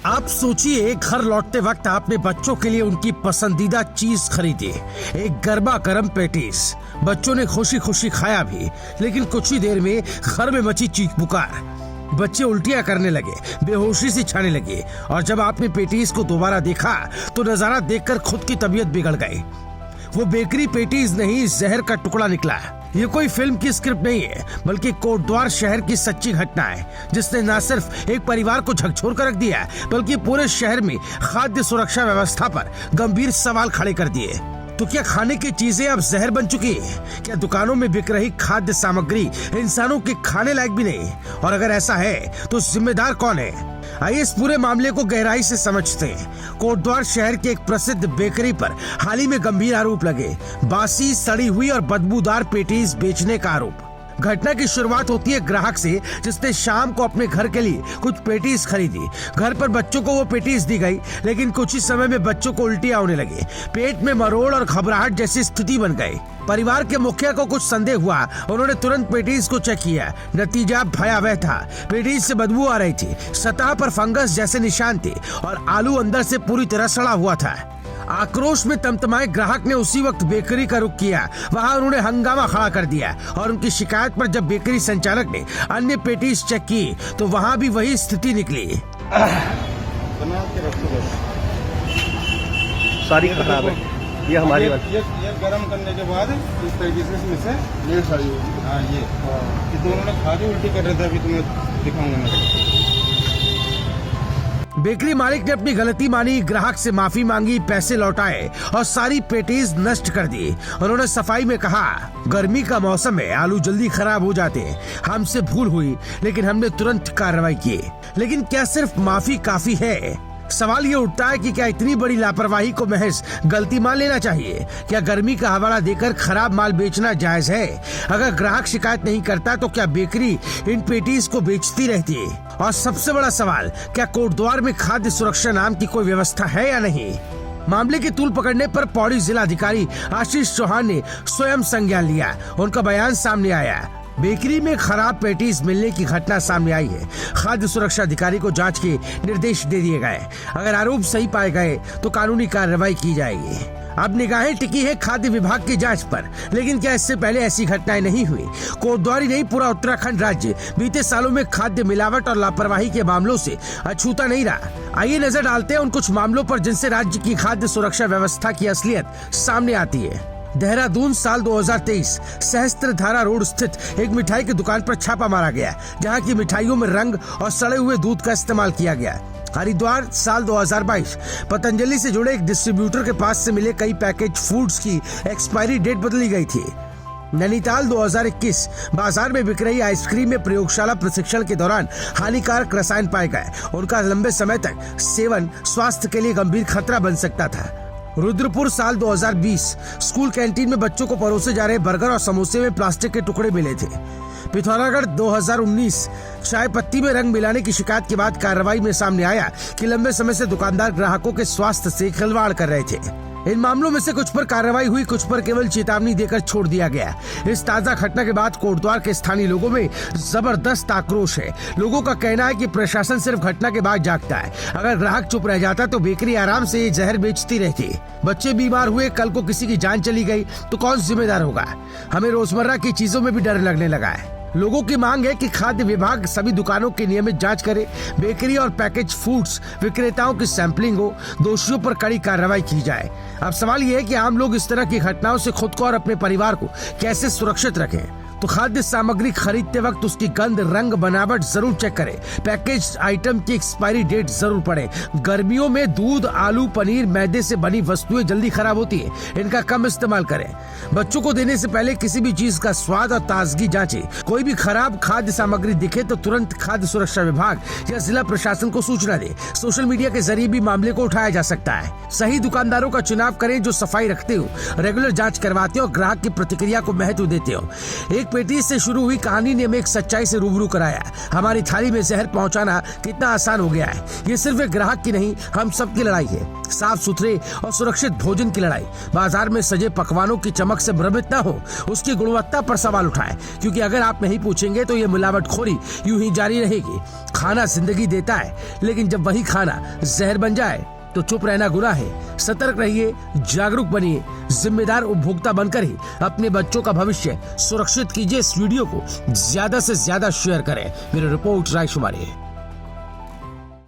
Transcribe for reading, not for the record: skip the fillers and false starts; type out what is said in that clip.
आप सोचिए, घर लौटते वक्त आपने बच्चों के लिए उनकी पसंदीदा चीज खरीदी, एक गर्मा गर्म पेटीज। बच्चों ने खुशी खुशी खाया भी, लेकिन कुछ ही देर में घर में मची चीख पुकार। बच्चे उल्टियां करने लगे, बेहोशी से छाने लगे, और जब आपने पेटीज को दोबारा देखा तो नजारा देखकर खुद की तबीयत बिगड़ गई। वो बेकरी पेटीज नहीं, जहर का टुकड़ा निकला। ये कोई फिल्म की स्क्रिप्ट नहीं है, बल्कि कोटद्वार शहर की सच्ची घटना है, जिसने न सिर्फ एक परिवार को झकझोर कर रख दिया, बल्कि पूरे शहर में खाद्य सुरक्षा व्यवस्था पर गंभीर सवाल खड़े कर दिए। तो क्या खाने की चीजें अब जहर बन चुकी है? क्या दुकानों में बिक रही खाद्य सामग्री इंसानों के खाने लायक भी नहीं? और अगर ऐसा है तो जिम्मेदार कौन है? आइए इस पूरे मामले को गहराई से समझते हैं। कोटद्वार शहर के एक प्रसिद्ध बेकरी पर हाल ही में गंभीर आरोप लगे, बासी, सड़ी हुई और बदबूदार पेटीज बेचने का आरोप। घटना की शुरुआत होती है ग्राहक से, जिसने शाम को अपने घर के लिए कुछ पेटीज खरीदी। घर पर बच्चों को वो पेटीज दी गई, लेकिन कुछ ही समय में बच्चों को उल्टियां होने लगी, पेट में मरोड़ और घबराहट जैसी स्थिति बन गई। परिवार के मुखिया को कुछ संदेह हुआ, उन्होंने तुरंत पेटीज को चेक किया। नतीजा भयावह था। पेटीज से बदबू आ रही थी, सतह पर फंगस जैसे निशान थे और आलू अंदर से पूरी तरह सड़ा हुआ था। आक्रोश में तमतमाए ग्राहक ने उसी वक्त बेकरी का रुख किया। वहां उन्होंने हंगामा खड़ा कर दिया, और उनकी शिकायत पर जब बेकरी संचालक ने अन्य पेटीज चेक की तो वहां भी वही स्थिति निकली। बना के रखो बस, सारी खराब है। ये हमारी ये गर्म करने के बाद इस तरीके से इसमें से ये सारी होगी। हाँ, ये दोनों ने खा के उल्टी कर रहे थे। अभी तुम्हें दिखाऊंगा मैं। बेकरी मालिक ने अपनी गलती मानी, ग्राहक से माफी मांगी, पैसे लौटाए और सारी पेटीज नष्ट कर दी। उन्होंने सफाई में कहा, गर्मी का मौसम है, आलू जल्दी खराब हो जाते हैं, हमसे भूल हुई, लेकिन हमने तुरंत कार्रवाई की। लेकिन क्या सिर्फ माफी काफी है? सवाल ये उठता है कि क्या इतनी बड़ी लापरवाही को महज गलती मान लेना चाहिए? क्या गर्मी का हवाला देकर खराब माल बेचना जायज है? अगर ग्राहक शिकायत नहीं करता तो क्या बेकरी इन पेटीज को बेचती रहती है? और सबसे बड़ा सवाल, क्या कोटद्वार में खाद्य सुरक्षा नाम की कोई व्यवस्था है या नहीं? मामले की तूल पकड़ने पर पौड़ी जिला अधिकारी आशीष चौहान ने स्वयं संज्ञान लिया। उनका बयान सामने आया। बेकरी में खराब पेटीज मिलने की घटना सामने आई है। खाद्य सुरक्षा अधिकारी को जांच के निर्देश दे दिए गए। अगर आरोप सही पाए गए तो कानूनी कार्रवाई की जाएगी। अब निगाहें टिकी है खाद्य विभाग की जांच पर, लेकिन क्या इससे पहले ऐसी घटनाएं नहीं हुई? कोटद्वार ही नहीं, पूरा उत्तराखंड राज्य बीते सालों में खाद्य मिलावट और लापरवाही के मामलों से अछूता नहीं रहा। आइए नजर डालते हैं उन कुछ मामलों पर जिनसे राज्य की खाद्य सुरक्षा व्यवस्था की असलियत सामने आती है। देहरादून, साल 2023, सहस्त्रधारा रोड स्थित एक मिठाई की दुकान पर छापा मारा गया, जहां की मिठाइयों में रंग और सड़े हुए दूध का इस्तेमाल किया गया। हरिद्वार, साल 2022, पतंजलि से जुड़े एक डिस्ट्रीब्यूटर के पास से मिले कई पैकेज फूड्स की एक्सपायरी डेट बदली गई थी। नैनीताल, 2021, बाजार में बिक रही आइसक्रीम में प्रयोगशाला प्रशिक्षण के दौरान हानिकारक रसायन पाए गए। उनका लंबे समय तक सेवन स्वास्थ्य के लिए गंभीर खतरा बन सकता था। रुद्रपुर, साल 2020, स्कूल कैंटीन में बच्चों को परोसे जा रहे बर्गर और समोसे में प्लास्टिक के टुकड़े मिले थे। पिथौरागढ़, 2019, चाय पत्ती में रंग मिलाने की शिकायत के बाद कार्रवाई में सामने आया कि लंबे समय से दुकानदार ग्राहकों के स्वास्थ्य से खिलवाड़ कर रहे थे। इन मामलों में से कुछ पर कार्रवाई हुई, कुछ पर केवल चेतावनी देकर छोड़ दिया गया। इस ताजा घटना के बाद कोटद्वार के स्थानीय लोगों में जबरदस्त आक्रोश है। लोगों का कहना है कि प्रशासन सिर्फ घटना के बाद जागता है। अगर ग्राहक चुप रह जाता तो बेकरी आराम से ये जहर बेचती रहती। बच्चे बीमार हुए, कल को किसी की जान चली गई तो कौन जिम्मेदार होगा? हमें रोजमर्रा की चीजों में भी डर लगने लगा है। लोगों की मांग है कि खाद्य विभाग सभी दुकानों की नियमित जांच करे, बेकरी और पैकेज फूड्स विक्रेताओं की सैंपलिंग हो, दोषियों पर कड़ी कार्रवाई की जाए। अब सवाल ये है कि आम लोग इस तरह की घटनाओं से खुद को और अपने परिवार को कैसे सुरक्षित रखें। तो खाद्य सामग्री खरीदते वक्त उसकी गंध, रंग, बनावट जरूर चेक करें। पैकेज आइटम की एक्सपायरी डेट जरूर पढ़ें। गर्मियों में दूध, आलू, पनीर, मैदे से बनी वस्तुएं जल्दी खराब होती है, इनका कम इस्तेमाल करें। बच्चों को देने से पहले किसी भी चीज का स्वाद और ताजगी जांचें। कोई भी खराब खाद्य सामग्री दिखे तो तुरंत खाद्य सुरक्षा विभाग या जिला प्रशासन को सूचना दे। सोशल मीडिया के जरिए भी मामले को उठाया जा सकता है। सही दुकानदारों का चुनाव करें जो सफाई रखते हो, रेगुलर जाँच करवाते हो, ग्राहक की प्रतिक्रिया को महत्व देते हो। एक पेटीज से शुरू हुई कहानी ने हमें एक सच्चाई से रूबरू कराया। हमारी थाली में जहर पहुंचाना कितना आसान हो गया है। ये सिर्फ एक ग्राहक की नहीं, हम सबकी लड़ाई है। साफ सुथरे और सुरक्षित भोजन की लड़ाई। बाजार में सजे पकवानों की चमक से भ्रमित न हो, उसकी गुणवत्ता पर सवाल उठाएं, क्योंकि अगर आप नहीं पूछेंगे तो ये मिलावटखोरी यूं ही जारी रहेगी। खाना जिंदगी देता है, लेकिन जब वही खाना जहर बन जाए तो चुप रहना गुनाह है। सतर्क रहिए, जागरूक बनिए, जिम्मेदार उपभोक्ता बनकर ही अपने बच्चों का भविष्य सुरक्षित कीजिए। इस वीडियो को ज्यादा से ज्यादा शेयर करें। मेरी रिपोर्ट रायशुमारी है।